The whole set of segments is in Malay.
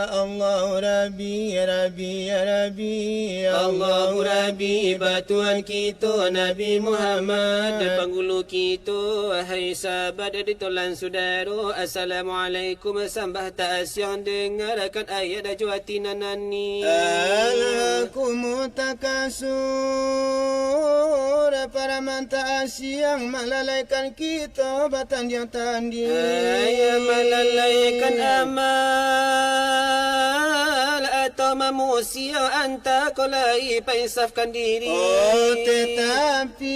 Allah Rabbi ya Rabbi ya Rabbi Allah Rabbi batuan kita Nabi Muhammad Penggulu kita wahai sahabat ditolan saudara Assalamualaikum sambah ta'asyang dengarkan ayat dajuati nanani Alakum takasur para manta asyang malalaikan kita batan yang tandi ayat malalaikan amal atau manusia anta kolai paisafkan diri tetapi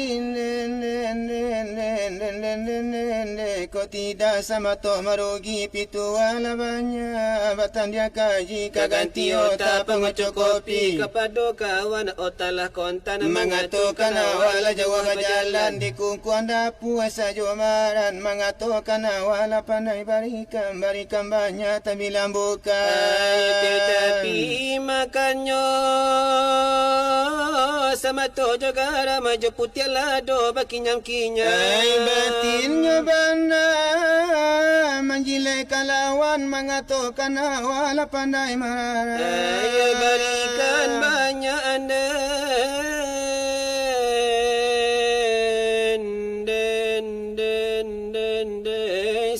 kau tidak sama toh merugi pitu wala banyak batan dia kaji kaganti otak pengocokopi kepada kawan otalah kontan mengatakan wala jawab jalan di kungkuan dapu saja maran mengatakan wala pandai barikan banyak tapi lambukan tetapi makannya sama to juga ramaja putih lado bakinyam-kinyam batinnya bana menjilai lawan mengatakan wala pandai marah berikan banyak anda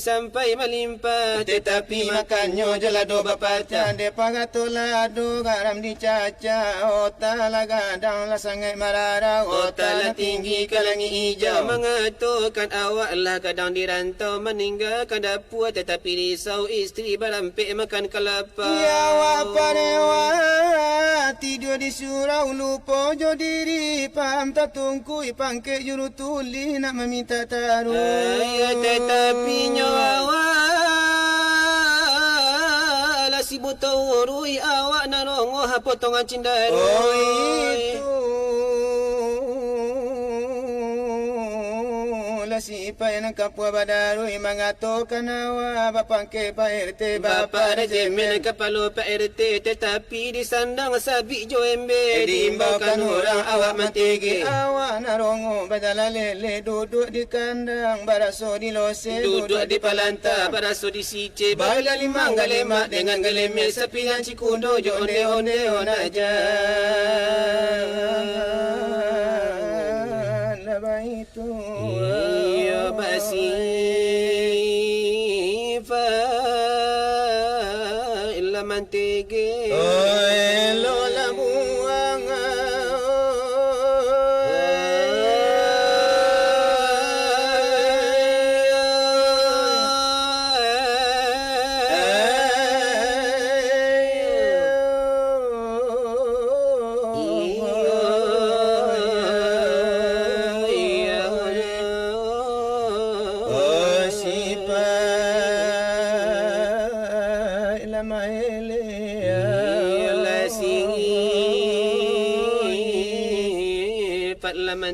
sampai melimpah tetapi makannya jelado bapaca depa gatolado garam dicaca otala gadang la sangai marara otala tinggi ke langit hijau mengatakan awak lah kadang dirantau meninggalkan dapur tetapi risau isteri berampik makan kelapa ya awak parewa tidur di surau lupa jo diri pam tak tungkui pangke juru tuli nak meminta taruh tetapi awak lah si buta urui awak narongo potongan cindaru itu si ipai nang kapua badarui mengatakan awak bapang ke PRT bapa rejemen kepala PRT tetapi disandang sabik jo embe diimbaukan orang awak mantigi awak narongo badala lele duduk di kandang baraso di lose duduk di palanta baraso di sice bala limang galemak dengan geleme sepian cikundo jo onde-onde onaja itu basifa illa mantege lola buang Allah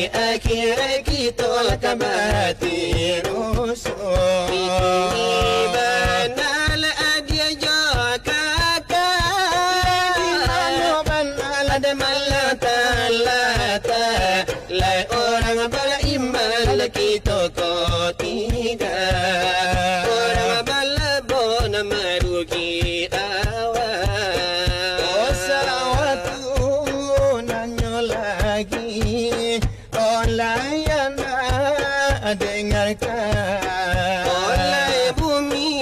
akhir kita kabati rusuh Banal adia jakaka ada malata lai orang beriman kita kau tidak Orang balabon marugi awal sawatu nanyo lagi olayana dengarkan Oleh bumi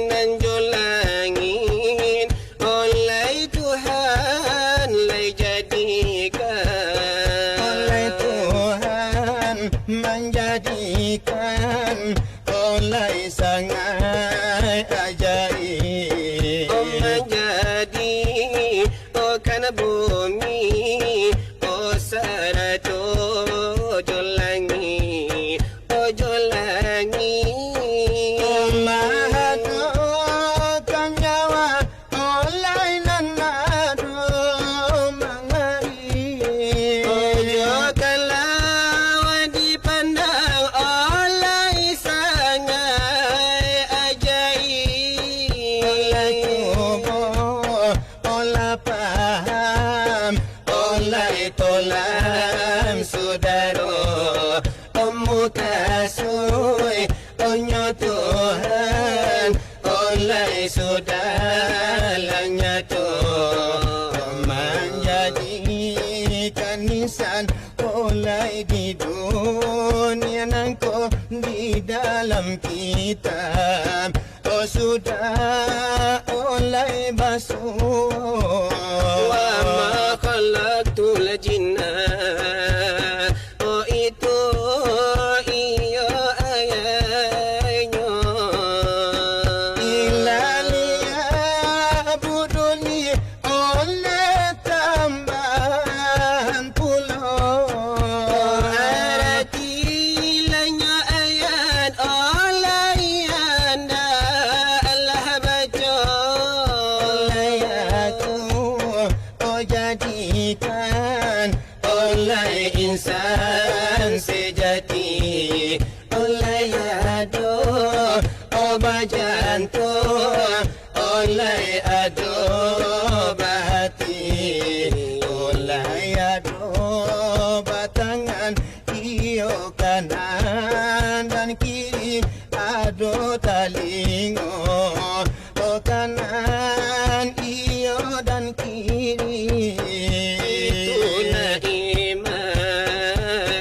nan jolangin Oleh Tuhan lay jadikan oleh Tuhan menjadikan oleh sangat ajaib menjadi kan bumi sarato jolangi jolangi mahado kanyawa oleh nanado mangari Ojo kalau dipandang oleh sangat ajaib oleh tubuh oleh paham oleh tolam saudara muka sui onyo Tuhan oleh saudaranya Tuhan menjadikan nisan oleh di dunia nangko di dalam kitab oh sudah oleh basuh Wa ma khalaqtul jinna Oh itu iyo ayatnya ilalia buduni oleh tambahan pulau Aratilanya ayat oleh anda Allah baca oleh aku oh jadikan oleh insan sejati oleh ado obat jantung oleh ado hati oleh ado batangan iyo kanan dan kiri ado talingo oh kanan iyo dan kiri Itu na iman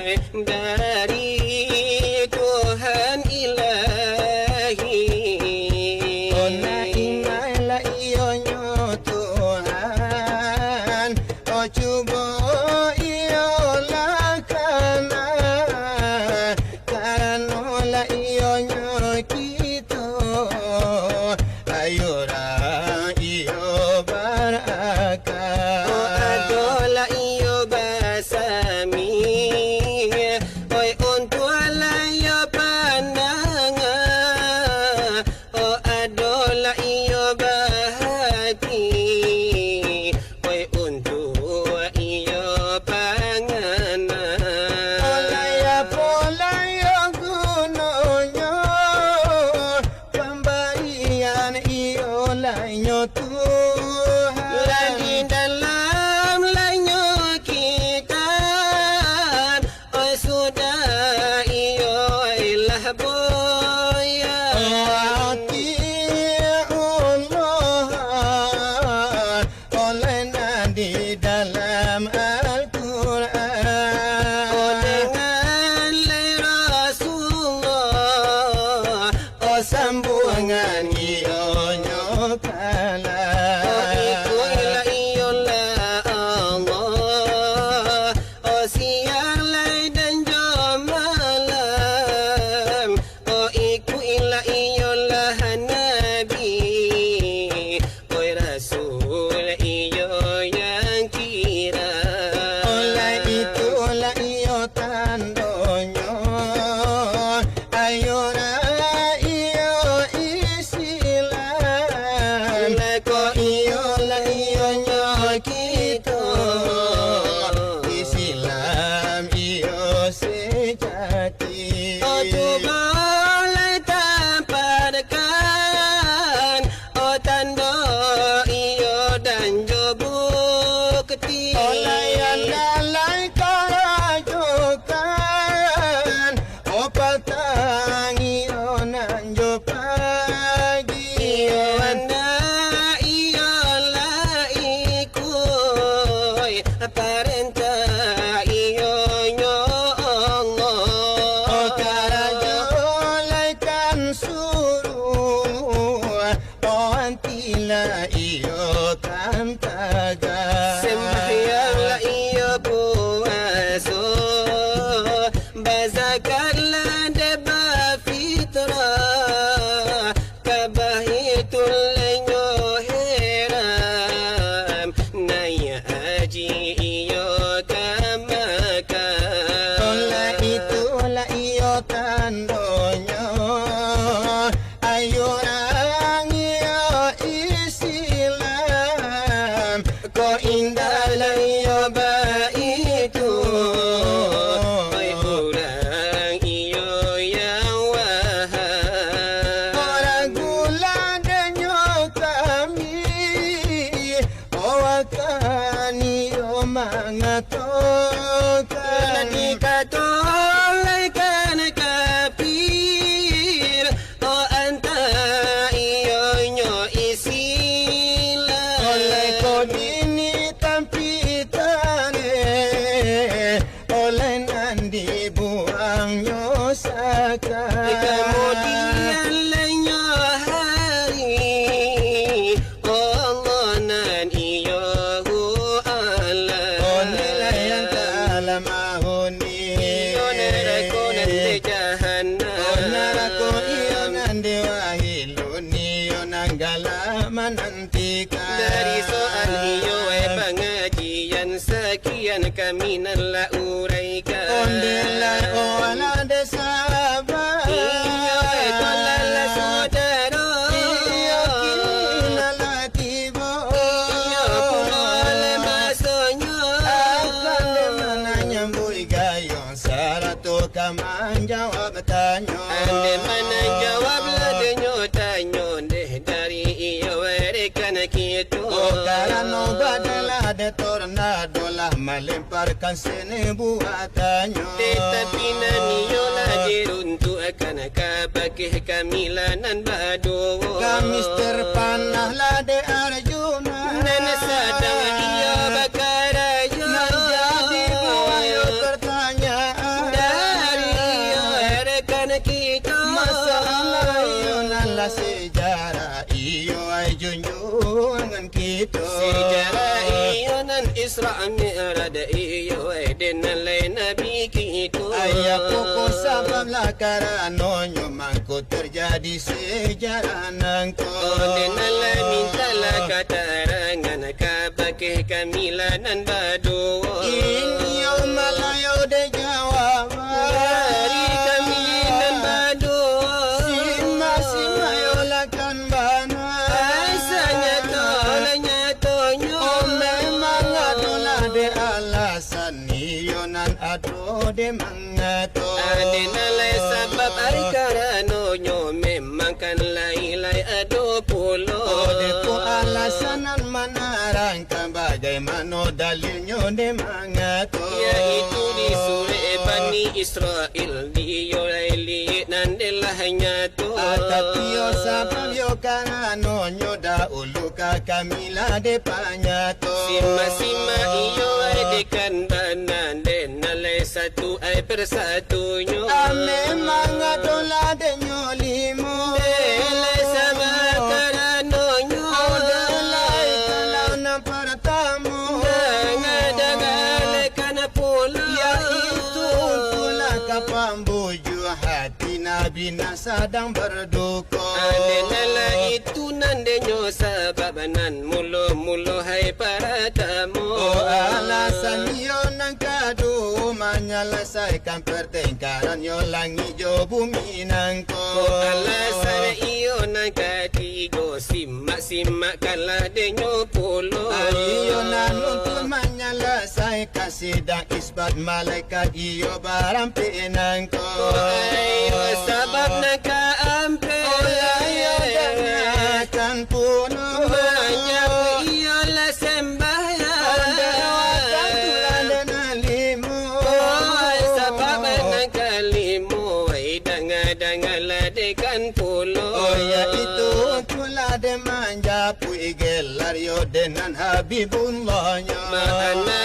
kala deba fitra kabahitul lenyo heram naya aji iyo kamaka Ola itulah iyo tandonyo ayurang iyo Islam ko indah iyo ba itu ay urang iyo yang wahab orang gula denyo kami awakan iyo mangatokan ikatolay ka na kapir o anta iyo nyo isila oleh ko dini tampitane oleh nandi buangnya sakay kemudian lenyo hari o Allah nan iyo hu Allah nilai yang tak mahuni iyo nerako nanti jahannam narako iyo nandi wahiluni iyo nanggalaman nantika dari soal iyo pengajian sekian kami nala uraikan Ondilai wala desaba iyo kolala saudara iyo kinala tibo iyo kulole masonyo akan demana nyambui gayong sarato kaman jawab tanyo ande mana jawab ladenyo tanyo deh dari iyo rekan kita karano badala de tornado lah melemparkan seni buatannya tetapi naniyo lagi runtuh akan kapakih kamilanan badu kami terpanah lah de Arjuna nana sadang iyo bakaraya menjadi buayo pertanyaan dari iyo rekan kita masalah iyo nala sejarah iyo ay junjungan kita sejarah iyo nan Isra Mi'raj iyo den nalay nabi kita ayah pokok sabab lah karano nyomangku terjadi sejarah nangko den nalay mintalah katarangan kapakih kamilanan badu ini malayo de jawab dari kamilanan badu sima yo lakan bana asanya tolanya tonyo memang adolah de alasan iyo nan ado de mangato ade nalay sabab ay karano nyo memang kan lailay ado pulo de ko alasanan manarang kan bagaimana dalilnya de mangato yaitu di sura Bani Israel diyo laili nandelah nyato tapi yo sabab yo karano nyo da uluka kamila de panyato sima iyo ay dekan banan den nalay satu ay persatunya memang adolah de nyo limo Delay sama karano nyo Odalai kalau na pertama Dangal kana pula Yaitu pula kapambuju hati Nabi na sedang berduka ane nala itu nandenyo sababanan mulo hai para tamu alasan yo nang kadu menyelesaikan pertengkaran yo langit jo bumi nangko alasan iyo nang katigo simak kalah denyo pulo iyo nan untuk menyelesaikan sidang isbat malaikat iyo barampi nangko ayo sabab nang kaampe ayo dengarkan puno banyak iyo la sembahyang sabab nang kalimu dangal ladekan pulo oh ya itu pula de manja pui gelar yo denan Habibullahnya Mana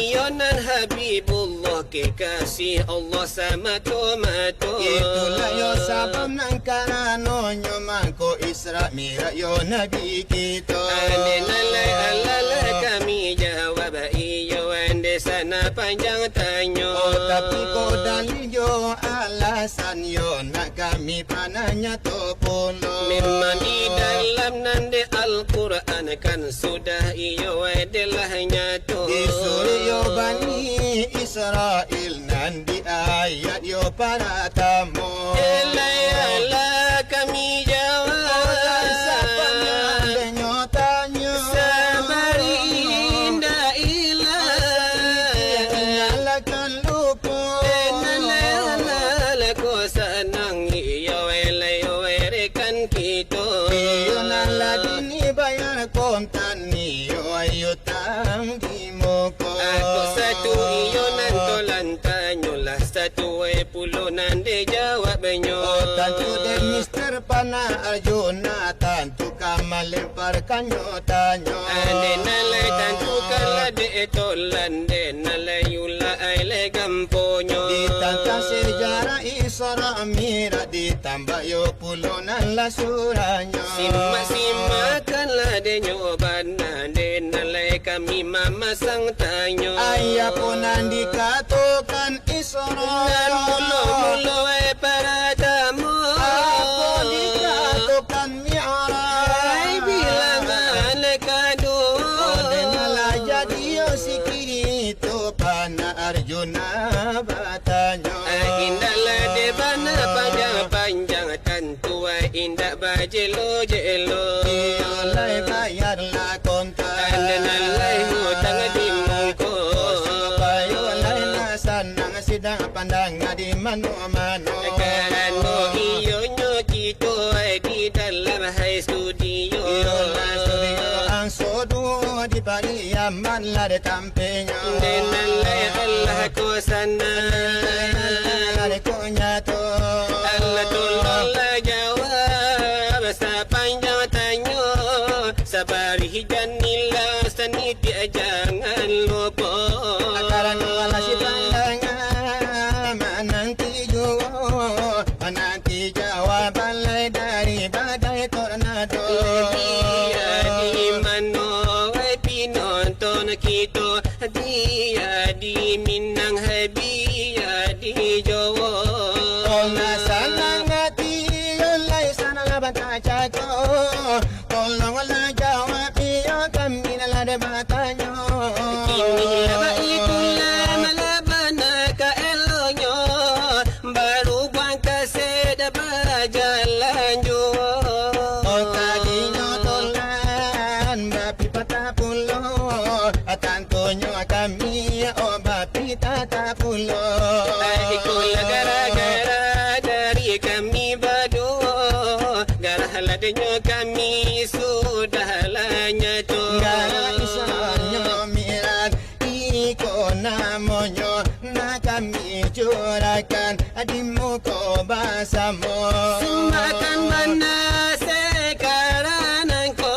iyo nan Habibullah kekasih Allah sama tomato itulah yo sabab nang karano nyo mangko Isra Mi'raj yo Nabi kita ane nalai alala kami jawab iyo ande sana panjang tanyo tapi ko dalil yo alasan yo nak kami panahnya to pulo. Memang di dalam nande Al-Quran kan sudah iyo delahnya tu. Di surah yo Bani Israel nandi ayat yo para tamu. Ela kami jawab Sapanya denyo tanyo. sabari indah ilah. Nyalakan lupa. Nala ko sanang iyo rekan kita. Iyo naladini bayar kontan niyo ayo tanggi mo ko. Ako satu iyo nantolan tanyo lah satu pulo nande jawabnya. Tantu de Mr. Pana Arjuna tantu kamalempar kanyo tanyo. Ande nalai tantu kala de tolan de nalai yula aile gamponyo. Ditantang sejarah Isra Mi'raj ditambah yo pulo nan lasuranyo. Simak-simakkanlah de nyobana de nalai kami mamasang tanyo. Ayah pun dikatakan Isra. Dan mulo-mulo para tamu. Aku dikatakan Mi'raj. Hai bilangan kado. Dengarlah jadi yo sikiri to Pana Arjuna batanyo. Indahlah de bana panjang-panjang tentu indah bajelo-jelo. Oleh bayarlah kontan. Nalai hutang di muko. Supaya oleh nasanang sidang pandang di mano-mano. Karena iyo nyo kito di dalam high studio. Iolah studio ang sodo di Pariaman lah de tampenya. Nalai Allah ko sana. Ada konya to. Allah tolonglah jawab sepanjang tanyo. Sabari janila saniti jangan lupa. Akaran wala si pandangan menanti juo menanti jawaban lai dari badai tornado. Dia di mano pinonton kita. Dia di Minang dia di Jawa. Ola sana ngati olai sana labanta chacho. Tolonglah jawab iyo kami nala de batanyo. Kini laba itulah malabana ka elonyo. Baru buang kaseda berjalan jo. Oh tadinya tolan bapi patah pulo. Tantunya kami oh bapi patah pulo. Ikulah gara-gara dari kami berdua. Gara ladanya kami sudah lanya tu. Gara isanyo Mi'raj iko namonyo na kami curahkan di muka basamo. Semakan mana sekarang engko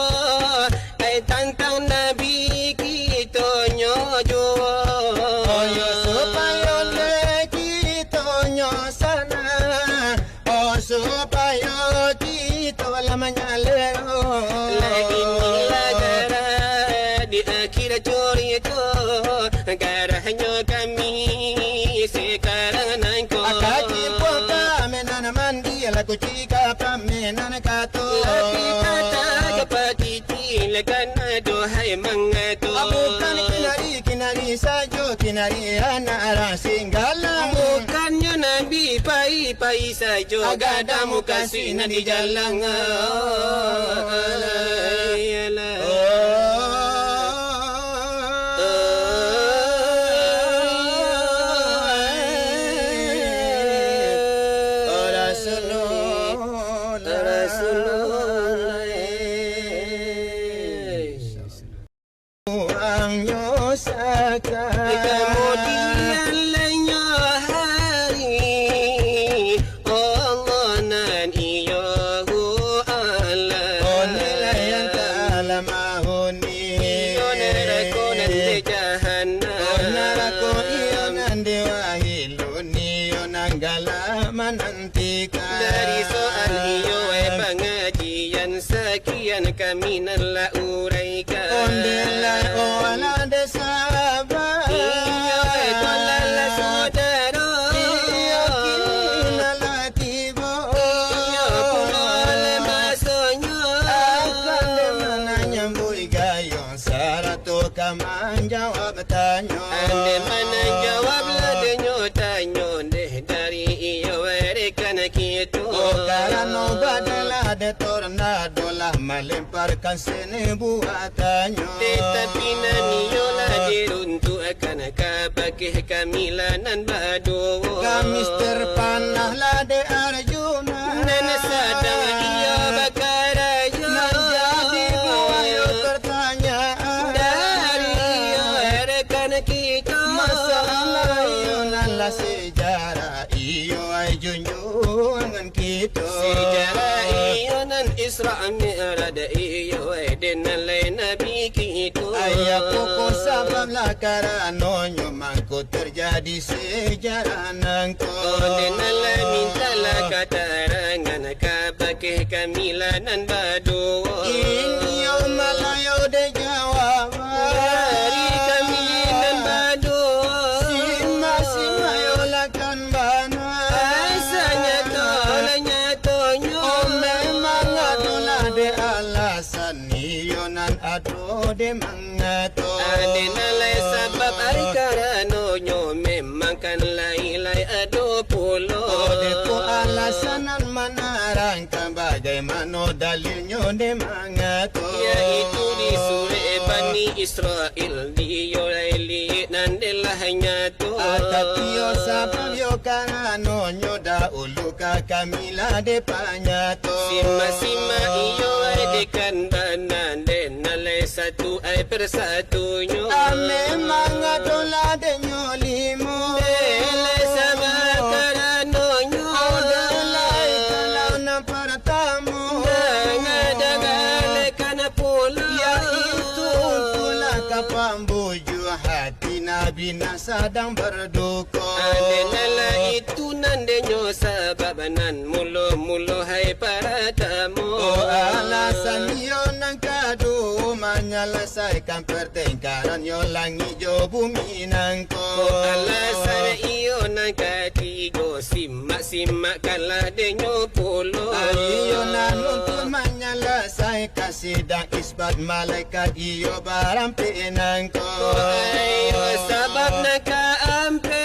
ai tantang Nabi kita nyojo. Oh yo supaya le kita nyo sana. Oh supaya kita lamanya lero. Inilah gara di akhir cerita. Garanya kami sekarang engko. Akati puaka menana mandi laku cika pamenana kato. Tapi kata kepatiti lekan dohai mangato. Bukan kinari sajo kinari anak arang singgala. Bukannya Nabi pai sajo gadamu kasih na di jalan. Kemudian lenya hari Allah nan iyo Allah. Oh nilai yang tak mahuni. Iyo neraka nanti jahannam. Oh neraka iyo nanti wahiluni. Iyo nanggala menantikan. Dari soal iyo pengajian sekian kami nala uraikan. Ondelai olah desabar. Iyo tolala saudara. Iyo kini nala melemparkan seni buatannya. Tetapi naniolah diruntuk akan kapakih kamilanan badu. Gamis terpanahlah de Arjuna, Dan sadang ia bakar aja. menjadi buaya pertanyaan Dari ia rekan kita. masalah ionalah sejarah iyo ai junjungan kita. Sejarah iyo nan Isra Mi'raj iyo dengan lain Nabi kita. Ayah pokok sabablah karanonyo mangko terjadi sejarah nangko. Dengan lain mintalah katarangan kapakih kamilanan badu. Inyo malayo de jawab Dari kamilanan badu. Sima yo lakan bana Asalnya tolanya tonyo. Oh memang adolah de alasan iyo nan ado de mangato. Adenalai sebab ai karanonyo memang kan lai-lai ado pulo. De ko alasanan manarangkan bagaimana dalilnya de mangato. Yaitu di surah Bani Israel dioraili nandelah nyatu. Tapi yo sabab yo karanonyo dahulu kamila de panyato. Sima-sima iyo ai dekan banan denalai satu ai persatunya. Memang adolah de nyolimo. Delai sama karanonyo. Odalai kalau nampak tamu. Dengar-dengarkan pula. Yaitu pula kapambuju hati Nabi nak sedang berduka. Adenala itu nandenyo sebab nan mulu-mulu hai para tamu. Oh alasan yo nang kadu menyelesaikan pertengkaran yo langit yo bumi nangko. Alasan iyo nang katigo simak-simakkanlah denyo pulo. Iyo nan untuk menyelesaikan sidang isbat malaikat iyo barampi nangko. Ayo sebab nak ampe.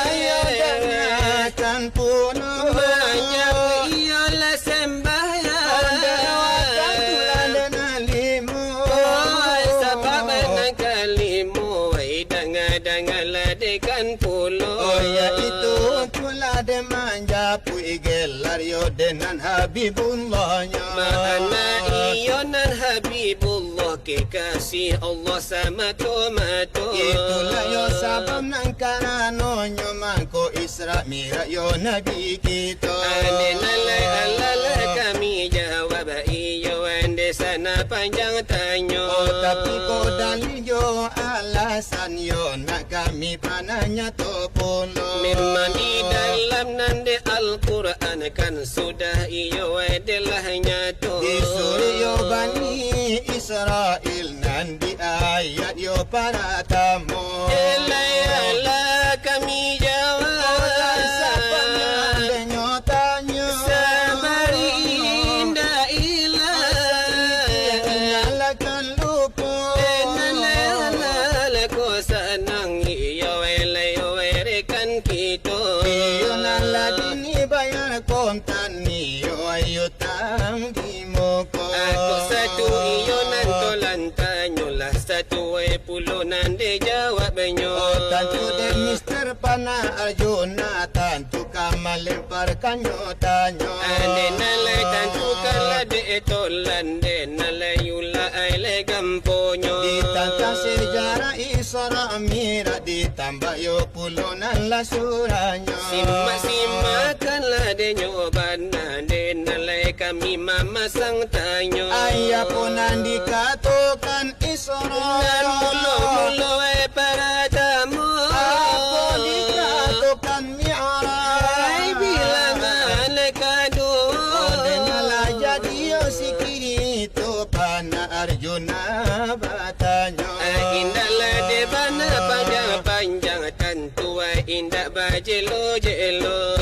Ayo dengarkan puno. Banyak iyo lah sembahyang. Sebab nak kalimu dengar-dengarlah dekan pulo. Oh ya itu pula de manja pui gelar yo dengan Habibullahnya. Mana iyo nan Habibullah kekasih Allah sama tomato. Itulah yo sabab nang karanonyo mangko Isra Mi'raj yo Nabi kita. Adenalai alala kami jawab iyo ande sana panjang tanyo. Oh tapi ko dalil yo alasan yo nak kami pananya to pulo. Memang di dalam nande Al-Quran kan sudah iyo adalah nyata. Di surah yo Bani Israel nan di ayat yo para tamu. Elai kami jawab. Sapanya denyo tanyo. Sabari indah ilah. Nyalakan lupa. Nalala ko sanang iyo elai rekan kita. Iyo nala dini bayar kontan niyo ayo tang di moko. Aku satu iyo nantolan tanyo lah satu pulo nande jawabnya. Oh tantu de Mister Pana Arjuna tantu kamelemparkan tanyo. Ane nalai tantu kala de etolan de nalai yula aile gamponyo. Ditantang sejarah Isra Mi'raj ditambah yo pulonan lah suranya. Simak-simakkanlah de nyobana de nalai kami mamasang tanyo. Ayah punan dikatakan Isra. Dan mulu-mulu para tamu. Aku dikatakan Mi'raj. Bilang kadu. Dengarlah jadi yo sikiri itu Pana Arjuna batanya. Indahlah de bana panjang-panjang tentu indah bajelo-jelo.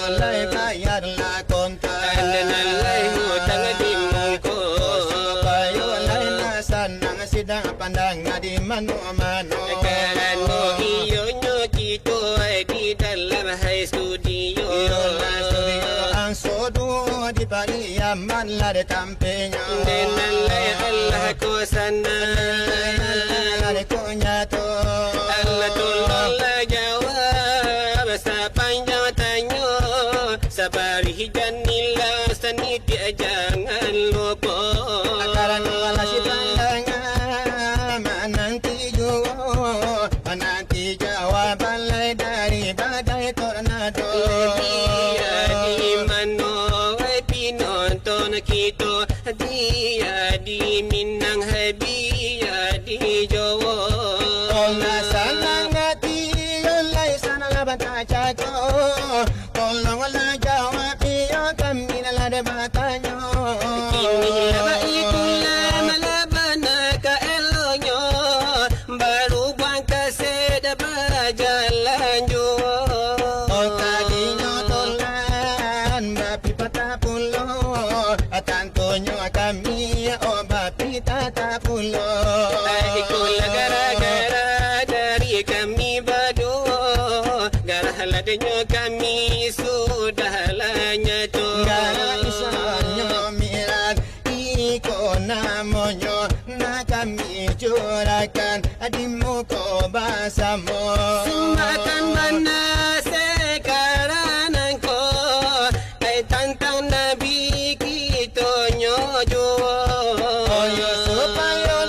Oleh bayarlah kontan. Nalai hutang di muko. Supaya oleh nasanang sidang pandang di mano-mano. Karena iyo nyo kita di dalam high studio. Iyolah studio ang sodo di Paria zaman lari tampenya Denalai Allah ko sana lari kunyato Allah tolonglah jawab sepanjang tanya Sabar hijanilah seniti jangan lupa Karena Allah si pandangan menanti juga menanti jawaban lai dari badai tornado Dia di mana pinonton kita Dia di Minang Dia di Jawa Tolong sanang hati Yolai sana bata cako Tolonglah jawab dia kami lah debatannya Kini itulah malabana ka elonyo Baru buang kasih berjalan jua Oh tadinya tolan bapi patah pulau Tantonya kami oh bapi patah pulau Ikulah gara-gara dari kami berdua Gara ladanya kami sudah nyatu Gara isanya mirat iko namanya Na kami curahkan di muka bahasamu Semakan mana sekarang engkau tantang Nabi kita nyojua Oh ya supaya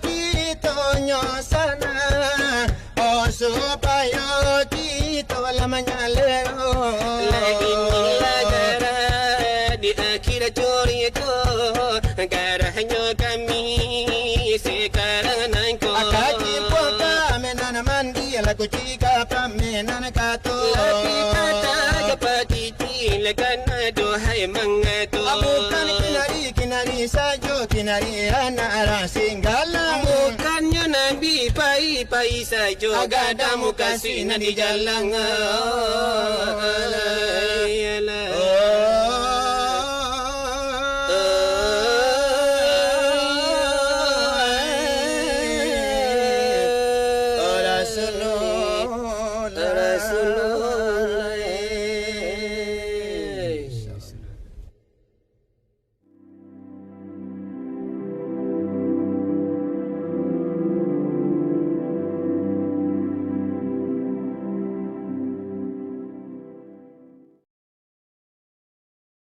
kita nyosana Oh supaya kita lamanya lero Lagi gara di akhir cerita Garanya kami sekarang engkau Akaji poka menana mandi laku cika pamenana kato Tapi kata kepati cilakan aduhai mengatu Bukan kinari sajo kinari anak singgalang Bukannya Nabi pai saja Gadamu kasih di jalan Oh